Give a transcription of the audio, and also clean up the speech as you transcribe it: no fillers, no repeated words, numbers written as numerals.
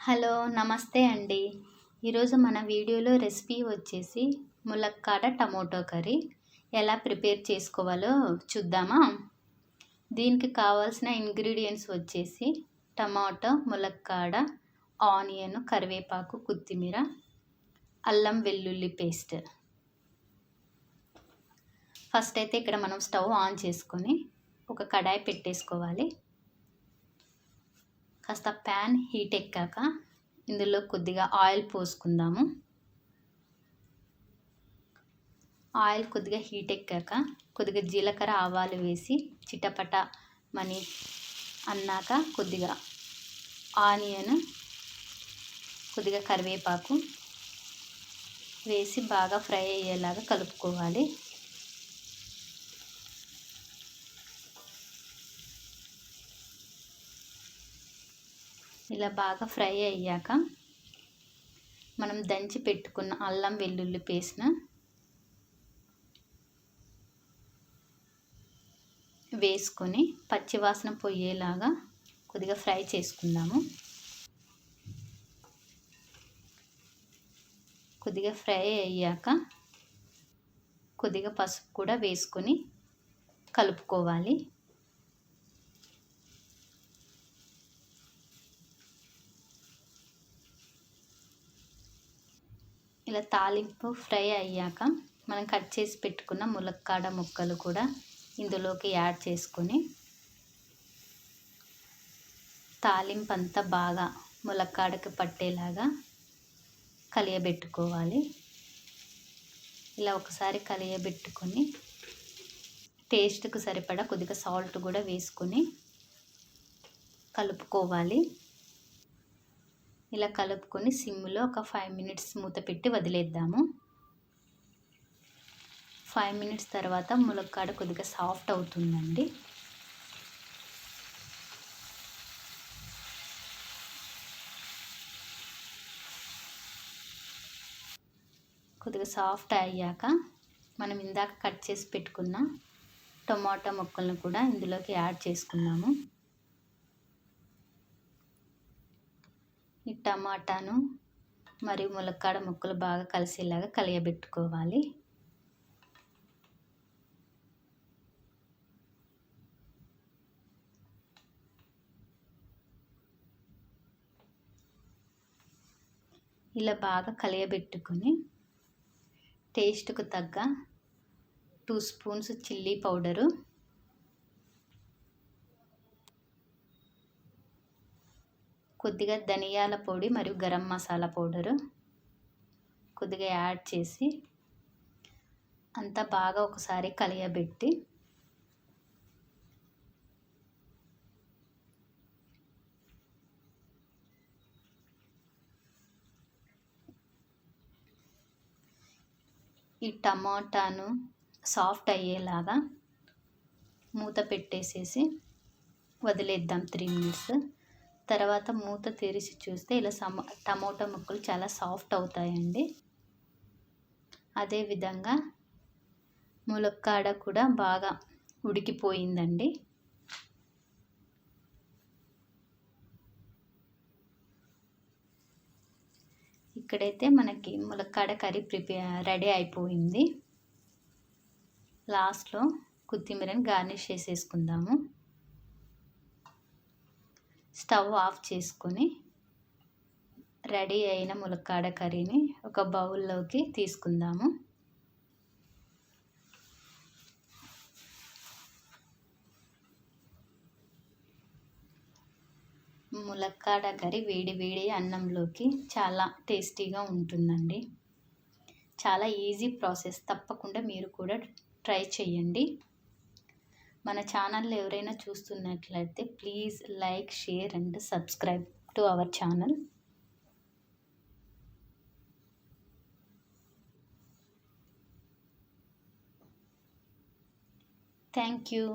Hello నమస్తే అండి. ఈరోజు మన వీడియోలో రెసిపీ వచ్చేసి ములక్కాడ టమోటో కర్రీ ఎలా ప్రిపేర్ చేసుకోవాలో చూద్దామా. దీనికి కావాల్సిన ఇంగ్రీడియంట్స్ వచ్చేసి టమాటో, ములక్కాడ, ఆనియన్, కరివేపాకు, కొత్తిమీర, అల్లం వెల్లుల్లి పేస్ట్. ఫస్ట్ అయితే ఇక్కడ మనం స్టవ్ ఆన్ చేసుకొని ఒక కడాయి పెట్టేసుకోవాలి. కాస్త ప్యాన్ హీట్ ఎక్కాక ఇందులో కొద్దిగా ఆయిల్ పోసుకుందాము. ఆయిల్ కొద్దిగా హీట్ ఎక్కాక కొద్దిగా జీలకర్ర, ఆవాలు వేసి చిటపట మని అన్నాక కొద్దిగా ఆనియన్, కొద్దిగా కరివేపాకు వేసి బాగా ఫ్రై అయ్యేలాగా కలుపుకోవాలి. ఇలా బాగా ఫ్రై అయ్యాక మనం దంచి పెట్టుకున్న అల్లం వెల్లుల్లి పేస్ట్ను వేసుకొని పచ్చివాసన పోయేలాగా కొద్దిగా ఫ్రై చేసుకుందాము. కొద్దిగా ఫ్రై అయ్యాక కొద్దిగా పసుపు కూడా వేసుకొని కలుపుకోవాలి. ఇలా తాలింపు ఫ్రై అయ్యాక మనం కట్ చేసి పెట్టుకున్న ములక్కాడ ముక్కలు కూడా ఇందులోకి యాడ్ చేసుకొని తాలింపు అంతా బాగా ములక్కాడకి పట్టేలాగా కలియబెట్టుకోవాలి. ఇలా ఒకసారి కలియబెట్టుకొని టేస్ట్కు సరిపడా కొద్దిగా సాల్ట్ కూడా వేసుకొని కలుపుకోవాలి. ఇలా కలుపుకొని సిమ్లో ఒక 5 మినిట్స్ మూత పెట్టి వదిలేద్దాము. 5 మినిట్స్ తర్వాత ములక్కాడ కొద్దిగా సాఫ్ట్ అవుతుందండి. కొద్దిగా సాఫ్ట్ అయ్యాక మనం ఇందాక కట్ చేసి పెట్టుకున్న టమాటా ముక్కలను కూడా ఇందులోకి యాడ్ చేసుకున్నాము. ఈ టమాటాను మరియు ములక్కాడ ముక్కలు బాగా కలిసేలాగా కలియబెట్టుకోవాలి. ఇలా బాగా కలియబెట్టుకొని టేస్ట్కు తగ్గ 2 స్పూన్స్ చిల్లీ పౌడరు, కొద్దిగా ధనియాల పొడి మరియు గరం మసాలా పౌడరు కొద్దిగా యాడ్ చేసి అంతా బాగా ఒకసారి కలియబెట్టి ఈ టమాటాను సాఫ్ట్ అయ్యేలాగా మూత పెట్టేసేసి వదిలేద్దాం 3 మినిట్స్. తర్వాత మూత తెరిచి చూస్తే ఇలా టమాటా ముక్కలు చాలా సాఫ్ట్ అవుతాయండి. అదేవిధంగా ములక్కాడ కూడా బాగా ఉడికిపోయిందండి. ఇక్కడైతే మనకి ములక్కాడ కర్రీ రెడీ అయిపోయింది. లాస్ట్లో కొత్తిమీరని గార్నిష్ చేసేసుకుందాము. స్టవ్ ఆఫ్ చేసుకొని రెడీ అయిన ములక్కాడ కర్రీని ఒక బౌల్లోకి తీసుకుందాము. ములక్కాడ కర్రీ వేడి వేడి అన్నంలోకి చాలా టేస్టీగా ఉంటుందండి. చాలా ఈజీ ప్రాసెస్, తప్పకుండా మీరు కూడా ట్రై చేయండి. మన ఛానల్ ఎవరైనా చూస్తున్నట్లయితే please like, share and subscribe to our channel. Thank you.